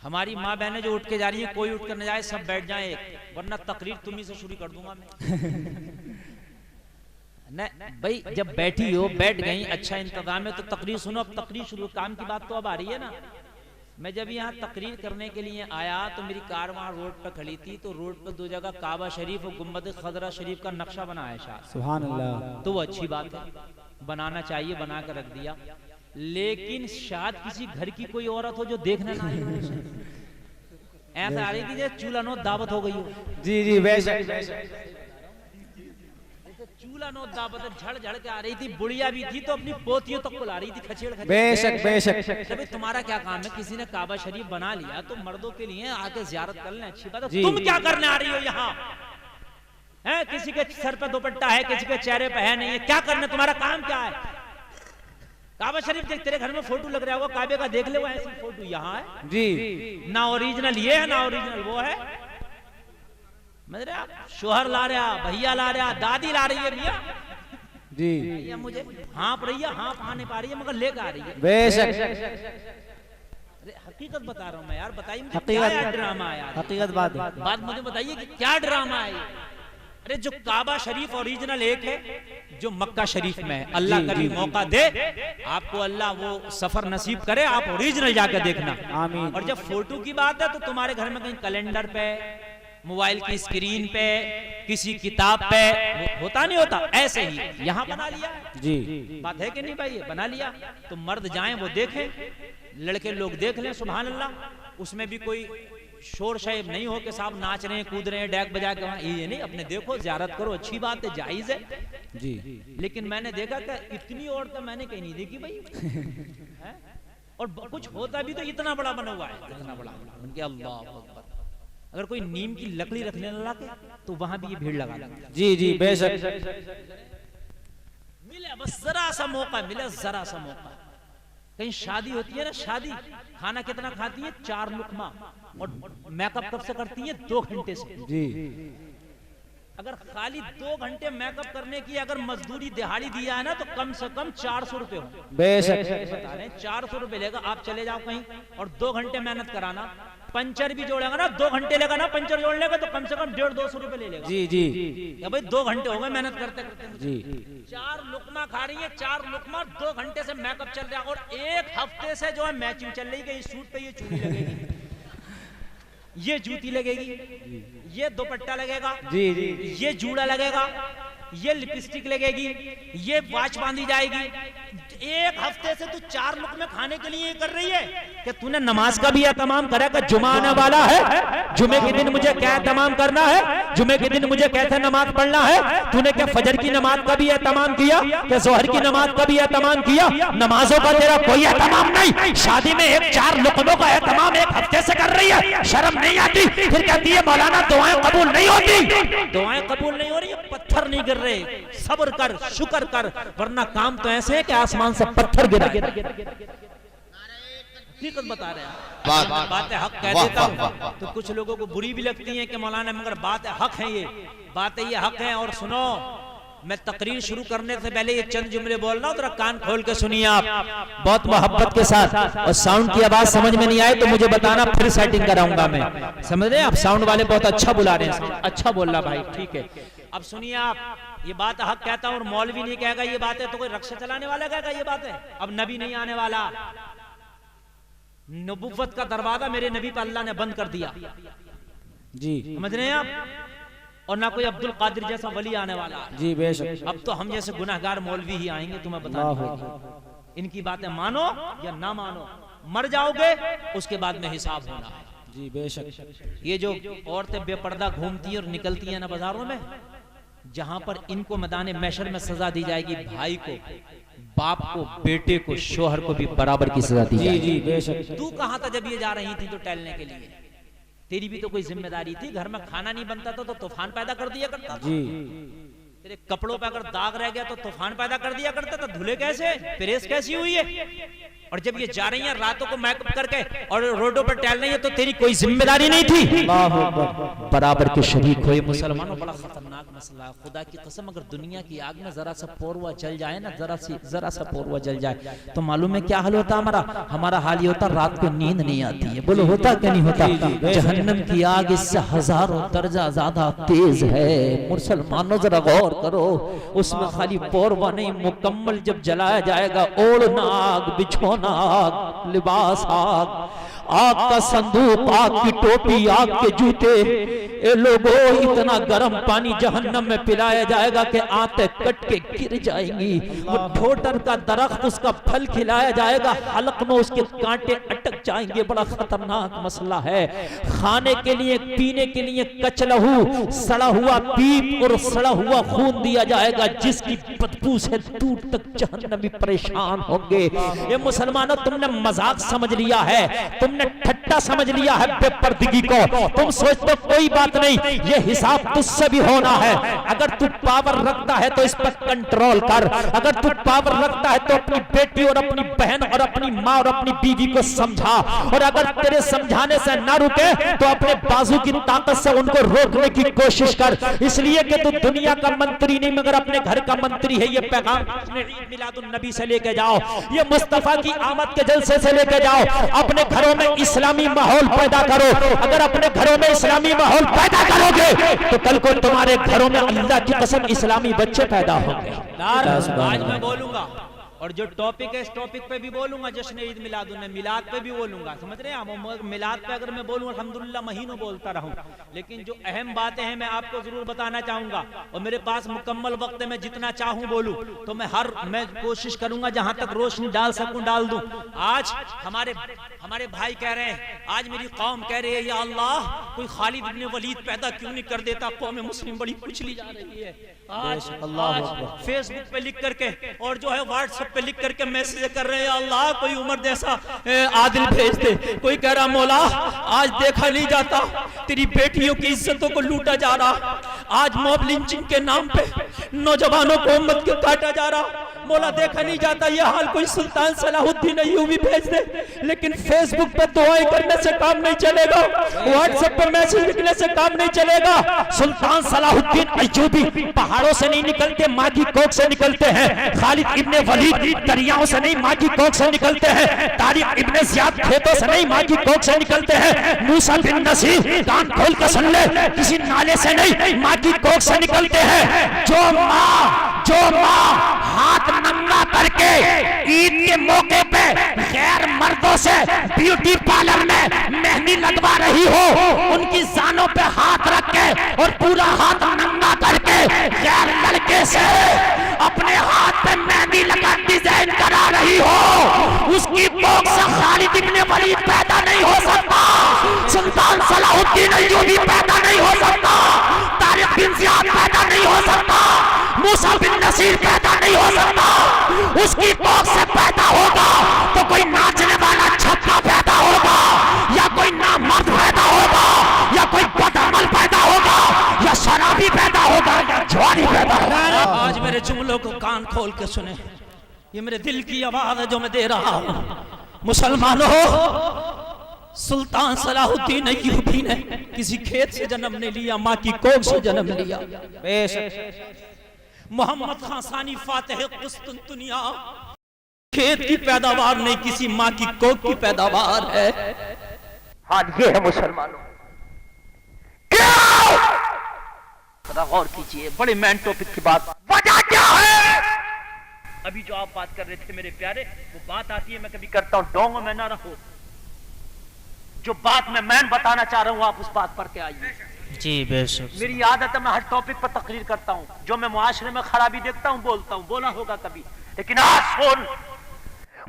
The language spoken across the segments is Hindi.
हमारी माँ बहनें जो उठ के जा रही है, कोई उठ कर न जाए, सब बैठ जाए, वरना तकरीर तुम्ही से शुरू कर दूंगा मैं। नहीं भाई, जब बैठी हो, बैठ गई, अच्छा इंतजाम है तो तकरीर सुनो। अब तकरीर शुरू, काम की बात तो अब आ रही है ना। मैं जब यहाँ तकरीर करने के लिए आया तो मेरी कार वहाँ रोड पर खड़ी थी, तो रोड पर 2 जगह काबा शरीफ और गुम्बद खजरा शरीफ का नक्शा बनाया है शायद। सुभान अल्लाह। तो वो अच्छी बात है, बनाना चाहिए, बना कर रख दिया। लेकिन शायद किसी घर की कोई औरत हो जो देखने ना आई हो, ऐसा आ रही थी जैसे चूल्हा नो दावत हो गई हो। जी जी बेशक। चूल्हा नो दावत झड़ झड़ के आ रही थी, बुढ़िया भी थी तो अपनी पोतियों तक बुला रही थी, खचेड़ खचेड़। बेशक बेशक। भाई तुम्हारा क्या काम है, किसी ने काबा शरीफ बना लिया तो मर्दों के लिए आके ज़ियारत कर लें, अच्छी बात है। तुम क्या करने आ रही हो यहाँ? है किसी के सर पे दुपट्टा है, किसी के चेहरे पे है नहीं है, क्या करने, तुम्हारा काम क्या है? काबा शरीफ देख, तेरे घर में फोटो लग रहा होगा काबे का, देख ले वो ऐसी फोटो यहाँ है जी, ना ओरिजिनल ये है ना ओरिजिनल वो है। मेरे शोहर ला रहा, भैया ला रहा, दादी ला रही है भैया जी, भैया मुझे हाँप रही है, हाँप आ नहीं पा रही है मगर लेकर आ रही है। बेशक। अरे हकीकत बता रहा हूँ मैं यार, बताइए मुझे क्या ड्रामा है यार, हकीकत बात मुझे बताइए कि क्या ड्रामा है। अरे जो काबा शरीफ ओरिजिनल एक है, जो मक्का शरीफ में है, अल्लाह कभी मौका दे आपको, अल्लाह वो सफर नसीब करे, आप ओरिजिनल जाकर देखना। आमीन। और जब फोटो की बात है तो तुम्हारे घर में कहीं कैलेंडर पे, मोबाइल की स्क्रीन पे, किसी किताब पे होता नहीं होता, ऐसे ही यहाँ बना लिया जी। बात है कि नहीं भाई, बना लिया तो मर्द जाएं वो देखें, लड़के लोग देख लें, सुभान अल्लाह। उसमें भी कोई शोर शैब नहीं हो कि साहब नाच रहे हैं, कूद रहे हैं, डैक बजा के, ये नहीं, अपने देखो, ज़ियारत करो, अच्छी बात है, जायज है जी। लेकिन मैंने देखा कि इतनी औरतें मैंने कहीं नहीं देखी भाई। और कुछ होता भी तो इतना बड़ा बना हुआ है, इतना बड़ा, उनके अल्लाह अकबर। अगर कोई नीम की लकड़ी रखने लगा के तो वहां भी ये भीड़ लगा जी जी बेशक। मिले बस जरा सा मौका मिले, जरा सा मौका। कहीं शादी होती है ना, शादी खाना कितना खाती है, 4 लुकमा, और मेकअप कब से करती है, 2 घंटे से जी। अगर खाली 2 घंटे मेकअप करने की अगर मजदूरी दिहाड़ी दिया है ना तो कम से कम 400 रुपए हो। बेशक। बता रहे 400 रुपए लेगा, आप चले जाओ कहीं और 2 घंटे मेहनत कराना, पंचर भी जोड़ेगा ना, 2 घंटे लेगा ना पंचर जोड़ने का, तो कम से कम 150-200 रुपए ले लेगा जी जी। या भाई 2 घंटे हो गए मेहनत करते करते जी। 4 लुकमा खा रही है, 4 लुकमा, 2 घंटे से मेकअप चल रहा है, और 1 हफ्ते से जो है मैचिंग चल रही है, इस सूट पे ये चूड़ी लगेगी, ये जूती लगेगी, ये दुपट्टा लगेगा जी जी, ये जूड़ा लगेगा, ये लिपस्टिक लगेगी, ये वॉच बांधी जाएगी। 1 हफ्ते से तू 4 लुकमे खाने के लिए कर रही है कि तूने नमाज का भी एहतमाम करा कि जुमा आने वाला है, जुमे के दिन मुझे क्या एहतमाम करना है, जुमे के दिन मुझे कैसे नमाज पढ़ना है। तूने क्या फजर की नमाज का भी एहतमाम किया, क्या जोहर की नमाज का भी एहतमाम किया? नमाजों का तेरा कोई एहतमाम नहीं, शादी में 4 लुकमों का एहतमाम 1 हफ्ते से कर रही है, शर्म नहीं आती? फिर कहती है मौलाना दुआएं कबूल नहीं होती, दुआएं कबूल नहीं हो रही, पत्थर नहीं गिर रहे, सब्र कर, शुक्र कर, वरना काम तो ऐसे है कि आसमान से पत्थर गिरा। हकीकत बता रहे हैं, बातें हक कह देता हूं तो कुछ लोगों को बुरी भी लगती है कि मौलाना, मगर बातें हक है, ये बातें ये हक है। और सुनो, मैं तकरीर शुरू करने से पहले ये चंद जुमले बोल रहा हूं, जरा कान खोल के सुनिए आप, बहुत मोहब्बत के साथ। और साउंड की आवाज समझ में नहीं आए तो मुझे बताना, फिर सेटिंग कराऊंगा मैं, समझ रहे हैं आप? साउंड वाले बहुत अच्छा बुला रहे हैं, अच्छा बोल रहा भाई, ठीक है। अब सुनिए आप, ये बात हक कहता हूं, और मौलवी नहीं कहेगा ये बात है तो कोई रक्षा चलाने वाला कहेगा ये बात है। अब नबी नहीं आने वाला, नबुव्वत का दरवाजा मेरे नबी पर अल्लाह ने बंद कर दिया जी, समझ रहे हैं आप? और ना कोई अब्दुल कादिर जैसा वली आने वाला जी बेशक। अब तो हम जैसे गुनाहगार मौलवी ही आएंगे तुम्हें बताने। इनकी बातें मानो या ना मानो, मर जाओगे उसके बाद में हिसाब होना है जी बेशक। ये जो औरतें बेपर्दा घूमती हैं और निकलती हैं ना बाजारों में, जहां पर इनको मैदान महशर में सजा दी जाएगी, भाई को, बाप को, बेटे को, शोहर को भी बराबर की सजा दी जाएगी जी बेशक। तू कहां था जब ये जा रही थी तो टहलने के लिए? तेरी भी तो कोई जिम्मेदारी थी, घर में खाना नहीं बनता था तो तूफान पैदा कर दिया करता जी। तेरे कपड़ों पे अगर दाग रह गया तो तूफान पैदा कर दिया करता था, धुले कैसे, प्रेस कैसी हुई है? और जब ये जा रही हैं रातों को मेकअप करके और रोडों पर टहल रही है तो तेरी कोई जिम्मेदारी नहीं थी? बराबर के शरीक हो मुसलमानों, बड़ा खतरनाक मसला है। खुदा की कसम अगर दुनिया की आग में जरा सा पोरवा जल जाए ना, जरा सा पोरवा जल जाए तो मालूम है क्या हाल होता हमारा? हमारा हाल ये होता रात को नींद नहीं आती है। बोलो होता क्या नहीं होता? जहन्नम की आग इससे हजारों दर्जा ज्यादा तेज है। मुसलमानों जरा गौर करो, उसमें खाली पोरवा नहीं, मुकम्मल जब जलाया जाएगा ओढ़ना आग, बिछोना आग, लिबास आग, आग का संदूक, आग की टोपी, आग के जूते। ए लोगों, इतना गर्म पानी जहन्नम में पिलाया जाएगा कि आंतें कट के गिर जाएंगी। वो ठोटर का दरख्त, उसका फल खिलाया जाएगा, हलक में उसके कांटे अटक जाएंगे। बड़ा खतरनाक मसला है। खाने के लिए, पीने के लिए कचलहू, सड़ा हुआ पीप और सड़ा हुआ खून दिया जाएगा, जिसकी बदबू से दूर तक जहन्नमी परेशान होंगे। ये मुसलमानों, तुमने मजाक समझ लिया है, तुमने ठट्टा समझ लिया है बेपर्दगी को। तुम सोचते कोई बात नहीं, ये हिसाब तुझसे भी होना है। अगर तू पावर रखता है तो इस पर कंट्रोल कर। अगर तू पावर रखता है तो अपनी बेटी और अपनी बहन और अपनी माँ और अपनी बीवी को समझा, और अगर तेरे समझाने से ना रुके तो अपने बाजू की ताकत से उनको रोकने की कोशिश कर। इसलिए कि तू दुनिया का मंत्री नहीं मगर अपने घर का मंत्री है। ये पैगाम ईद मिलादुन नबी से लेके जाओ, ये मुस्तफा की आमद के जलसे से लेके जाओ। अपने घरों में इस्लामी माहौल पैदा करो। अगर अपने घरों में इस्लामी माहौल पैदा करोगे तो कल को तुम्हारे घरों में अल्लाह की कसम इस्लामी बच्चे पैदा होंगे। आज मैं बोलूंगा और जो टॉपिक है इस टॉपिक पे भी बोलूंगा, जश्न ईद मिलादुन, मिलाद पे भी बोलूंगा, समझ रहे हैं? मिलाद पे अगर मैं बोलूं अल्हम्दुलिल्लाह महीनों बोलता रहूं, लेकिन जो अहम बातें हैं मैं आपको जरूर बताना चाहूंगा और मेरे पास मुकम्मल वक्त है, मैं जितना चाहूं बोलूं तो मैं कोशिश करूंगा जहां तक रोशनी डाल सकूं डाल दूं। आज हमारे भाई कह रहे हैं, आज मेरी कौम कह रही है या अल्लाह कोई खालिद इब्न वलीद पैदा क्यों नहीं कर देता, कौम मुस्लिम बड़ी कुचली जा रही है। आज फेसबुक पे लिख करके और जो है व्हाट्सएप पे लिख करके मैसेज कर रहे हैं, अल्लाह कोई उमर जैसा आदिल भेज दे। कोई कह रहा मौला आज देखा नहीं जाता तेरी बेटियों की इज्जतों को लूटा जा रहा, आज मॉब लिंचिंग के नाम पे नौजवानों को उम्मत के काटा जा रहा, मौला देखा नहीं जाता ये हाल कोई सुल्तान सलाहुद्दीन अय्यूबी भेज दे। लेकिन फेसबुक पे दुआएं करने से काम नहीं चलेगा, व्हाट्सएप पे मैसेज लिखने से काम नहीं चलेगा। सुल्तान सलाहुद्दीन अय्यूबी पहाड़ों से नहीं निकलते, माँ की कोख से निकलते हैं। खालिद इब्ने वलीद दरियाओं से नहीं, माँ की कोख से निकलते हैं। तारिक इब्ने ज़ियाद खेतों से नहीं, माँ की कोख से निकलते हैं। मूसा बिन नसीर कान खोल कर सुन ले, किसी नाले से नहीं, माँ की कोख से निकलते हैं। जो माँ हाथ नंगा करके ईद के मौके पे गैर मर्दों से ब्यूटी पार्लर में मेहंदी लगवा रही हो, उनकी जानों पे हाथ रख के और पूरा हाथ नंगा करके गैर लड़के से अपने हाथ पे मेहंदी लगा डिजाइन करा रही हो, उसकी कोख से खालिद इब्ने वलीद पैदा नहीं हो सकता, सुल्तान सलाहुद्दीन अय्यूबी पैदा नहीं हो सकता, तारिक बिन ज़ियाद पैदा नहीं हो सकता, मूसा बिन नसीर पैदा नहीं हो सकता। उसकी कोख से पैदा होगा तो कोई नाचने वाला छक्का पैदा होगा, या कोई नामर्द पैदा होगा, या कोई बदअमल पैदा होगा, या शराबी पैदा होगा, या जुआरी पैदा होगा। आज मेरे जुमलों को कान खोल के सुने, ये मेरे दिल की आवाज है जो मैं दे रहा हूँ। मुसलमानों, सुल्तान सलाहुद्दीन अय्यूबी ने किसी खेत से जन्म नहीं लिया, माँ की कोख से जन्म लिया। मोहम्मद खान सानी फातिह कुस्तुनतुनिया खेत की पैदावार नहीं, किसी माँ की कोख की पैदावार है। हाल ये है मुसलमानों, क्या गौर कीजिए, बड़े मैन टॉपिक की बात। वजह क्या है? अभी जो आप बात कर रहे थे मेरे प्यारे, वो बात आती है मैं कभी करता हूं, डोंगो में ना रहो। जो बात मैं बताना चाह रहा हूं आप उस बात पर के आइए। जी बेशक, मेरी आदत है मैं हर टॉपिक पर तकरीर करता हूं, जो मैं मुआशरे में खराबी देखता हूं बोलता हूं, बोला होगा कभी, लेकिन आज सुन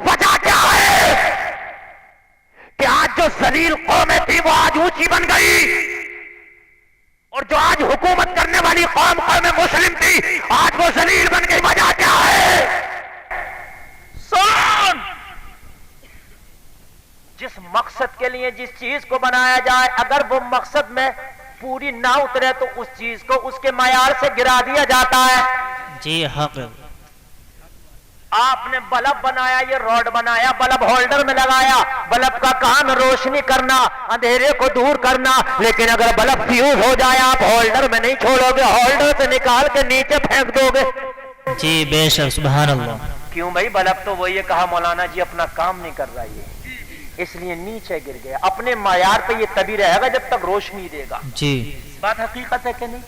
वजह क्या है कि आज जो जलील कौमें थी वो आज ऊंची बन गई, और जो आज हुकूमत करने वाली कौम मुस्लिम थी आज वो जलील बन गई। वजह क्या है? सुन, जिस मकसद के लिए जिस चीज को बनाया जाए, अगर वो मकसद में पूरी ना उतरे तो उस चीज को उसके मायार से गिरा दिया जाता है। जी हक। आपने बल्ब बनाया, ये रॉड बनाया, बल्ब होल्डर में लगाया, बल्ब का काम रोशनी करना, अंधेरे को दूर करना, लेकिन अगर बल्ब फ्यूज हो जाए आप होल्डर में नहीं छोड़ोगे, होल्डर से निकाल के नीचे फेंक दोगे। जी बेशक, सुभान अल्लाह। क्यों भाई, बल्ब तो वही कहा मौलाना जी अपना काम नहीं कर रहा है, इसलिए नीचे गिर गया। अपने मायार पे ये तभी रहेगा जब तक रोशनी देगा। जी बात हकीकत है कि नहीं?